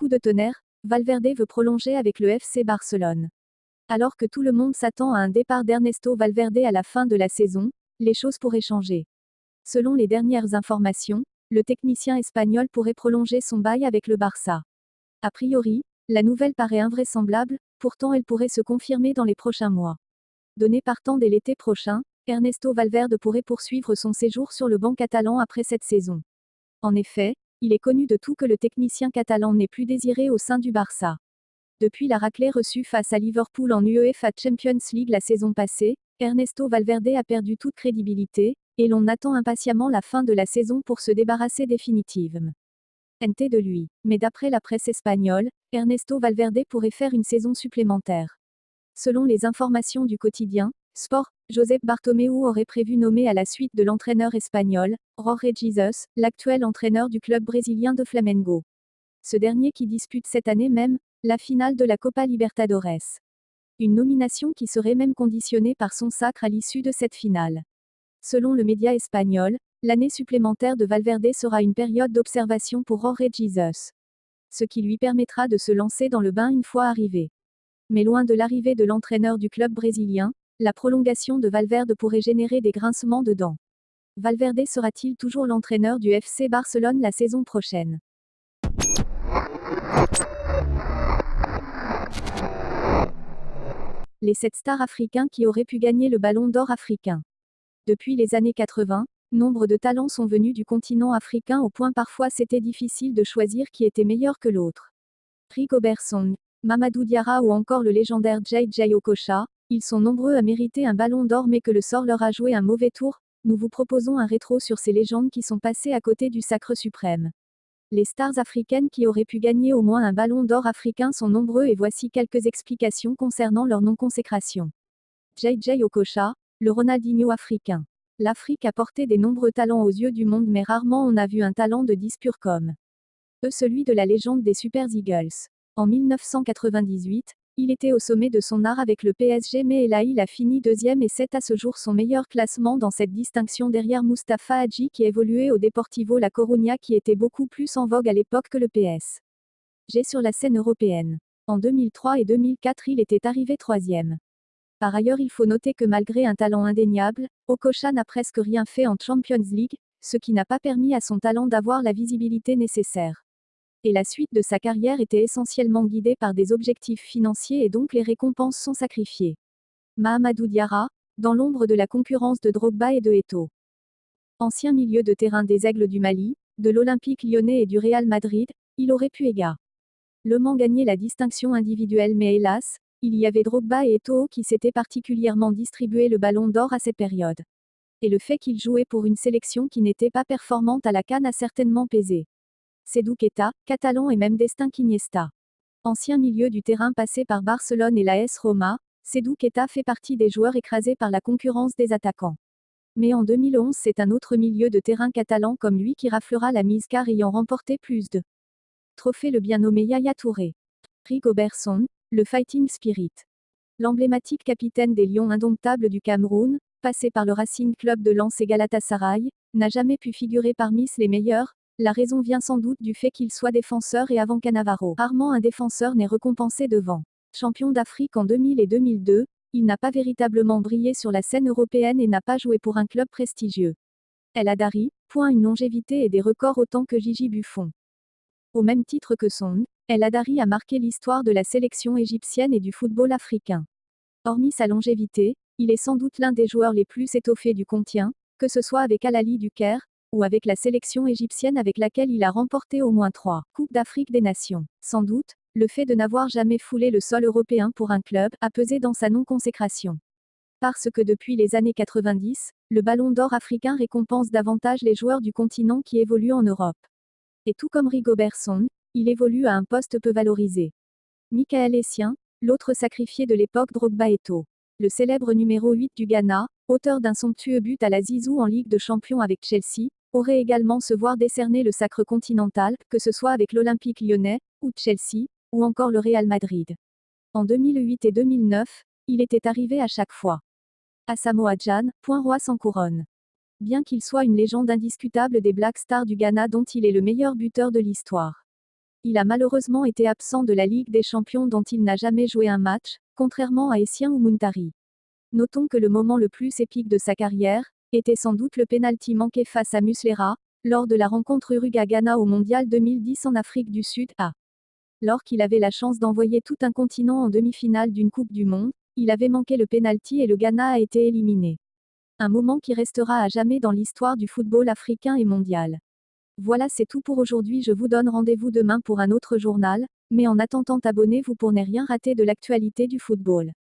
Coup de tonnerre, Valverde veut prolonger avec le FC Barcelone. Alors que tout le monde s'attend à un départ d'Ernesto Valverde à la fin de la saison, les choses pourraient changer. Selon les dernières informations, le technicien espagnol pourrait prolonger son bail avec le Barça. A priori, la nouvelle paraît invraisemblable, pourtant elle pourrait se confirmer dans les prochains mois. Donné partant dès l'été prochain, Ernesto Valverde pourrait poursuivre son séjour sur le banc catalan après cette saison. En effet, il est connu de tout que le technicien catalan n'est plus désiré au sein du Barça. Depuis la raclée reçue face à Liverpool en UEFA Champions League la saison passée, Ernesto Valverde a perdu toute crédibilité, et l'on attend impatiemment la fin de la saison pour se débarrasser définitivement de lui. Mais d'après la presse espagnole, Ernesto Valverde pourrait faire une saison supplémentaire. Selon les informations du quotidien Sport, Josep Bartomeu aurait prévu nommer à la suite de l'entraîneur espagnol, Jorge Jesus, l'actuel entraîneur du club brésilien de Flamengo. Ce dernier qui dispute cette année même la finale de la Copa Libertadores. Une nomination qui serait même conditionnée par son sacre à l'issue de cette finale. Selon le média espagnol, l'année supplémentaire de Valverde sera une période d'observation pour Jorge Jesus. Ce qui lui permettra de se lancer dans le bain une fois arrivé. Mais loin de l'arrivée de l'entraîneur du club brésilien, la prolongation de Valverde pourrait générer des grincements de dents. Valverde sera-t-il toujours l'entraîneur du FC Barcelone la saison prochaine? Les 7 stars africains qui auraient pu gagner le Ballon d'Or africain. Depuis les années 80, nombre de talents sont venus du continent africain au point parfois c'était difficile de choisir qui était meilleur que l'autre. Rigobert Song, Mamadou Diarra ou encore le légendaire JJ Okocha, ils sont nombreux à mériter un Ballon d'Or mais que le sort leur a joué un mauvais tour. Nous vous proposons un rétro sur ces légendes qui sont passées à côté du sacre suprême. Les stars africaines qui auraient pu gagner au moins un Ballon d'Or africain sont nombreux et voici quelques explications concernant leur non-consécration. JJ Okocha, le Ronaldinho africain. L'Afrique a porté des nombreux talents aux yeux du monde mais rarement on a vu un talent de 10 pur comme celui de la légende des Super Eagles. En 1998, il était au sommet de son art avec le PSG mais là il a fini deuxième et c'est à ce jour son meilleur classement dans cette distinction derrière Mustapha Hadji qui évoluait au Deportivo La Coruña qui était beaucoup plus en vogue à l'époque que le PSG sur la scène européenne. En 2003 et 2004 il était arrivé troisième. Par ailleurs il faut noter que malgré un talent indéniable, Okocha n'a presque rien fait en Champions League, ce qui n'a pas permis à son talent d'avoir la visibilité nécessaire. Et la suite de sa carrière était essentiellement guidée par des objectifs financiers et donc les récompenses sont sacrifiées. Mahamadou Diarra, dans l'ombre de la concurrence de Drogba et de Eto'o. Ancien milieu de terrain des Aigles du Mali, de l'Olympique lyonnais et du Real Madrid, il aurait pu également gagner la distinction individuelle mais hélas, il y avait Drogba et Eto'o qui s'étaient particulièrement distribué le Ballon d'Or à cette période. Et le fait qu'il jouait pour une sélection qui n'était pas performante à la CAN a certainement pesé. Sedou Keita, catalan et même destin qu'Iniesta. Ancien milieu du terrain passé par Barcelone et l'AS Roma, Sedou Keita fait partie des joueurs écrasés par la concurrence des attaquants. Mais en 2011 c'est un autre milieu de terrain catalan comme lui qui raflera la mise car ayant remporté plus de trophées le bien nommé Yaya Touré. Rigobert Song, le Fighting Spirit. L'emblématique capitaine des Lions indomptables du Cameroun, passé par le Racing Club de Lens et Galatasaray, n'a jamais pu figurer parmi les meilleurs. La raison vient sans doute du fait qu'il soit défenseur et avant Cannavaro. Rarement un défenseur n'est récompensé devant. Champion d'Afrique en 2000 et 2002, il n'a pas véritablement brillé sur la scène européenne et n'a pas joué pour un club prestigieux. El Hadari, une longévité et des records autant que Gigi Buffon. Au même titre que Song, El Hadari a marqué l'histoire de la sélection égyptienne et du football africain. Hormis sa longévité, il est sans doute l'un des joueurs les plus étoffés du continent, que ce soit avec Al Ahly du Caire, ou avec la sélection égyptienne avec laquelle il a remporté au moins 3 Coupes d'Afrique des Nations. Sans doute, le fait de n'avoir jamais foulé le sol européen pour un club a pesé dans sa non-consécration. Parce que depuis les années 90, le Ballon d'Or africain récompense davantage les joueurs du continent qui évoluent en Europe. Et tout comme Rigobert Song, il évolue à un poste peu valorisé. Michael Essien, l'autre sacrifié de l'époque Drogba Eto'o. Le célèbre numéro 8 du Ghana, auteur d'un somptueux but à la Zizou en Ligue de Champions avec Chelsea, aurait également se voir décerner le sacre continental, que ce soit avec l'Olympique lyonnais, ou Chelsea, ou encore le Real Madrid. En 2008 et 2009, il était arrivé à chaque fois. Asamoah Gyan, roi sans couronne. Bien qu'il soit une légende indiscutable des Black Stars du Ghana dont il est le meilleur buteur de l'histoire. Il a malheureusement été absent de la Ligue des Champions dont il n'a jamais joué un match, contrairement à Essien ou Muntari. Notons que le moment le plus épique de sa carrière était sans doute le pénalty manqué face à Muslera, lors de la rencontre Uruguay-Ghana au Mondial 2010 en Afrique du Sud. Alors qu'il avait la chance d'envoyer tout un continent en demi-finale d'une Coupe du Monde, il avait manqué le pénalty et le Ghana a été éliminé. Un moment qui restera à jamais dans l'histoire du football africain et mondial. Voilà, c'est tout pour aujourd'hui. Je vous donne rendez-vous demain pour un autre journal, mais en attendant, abonnez-vous pour ne rien rater de l'actualité du football.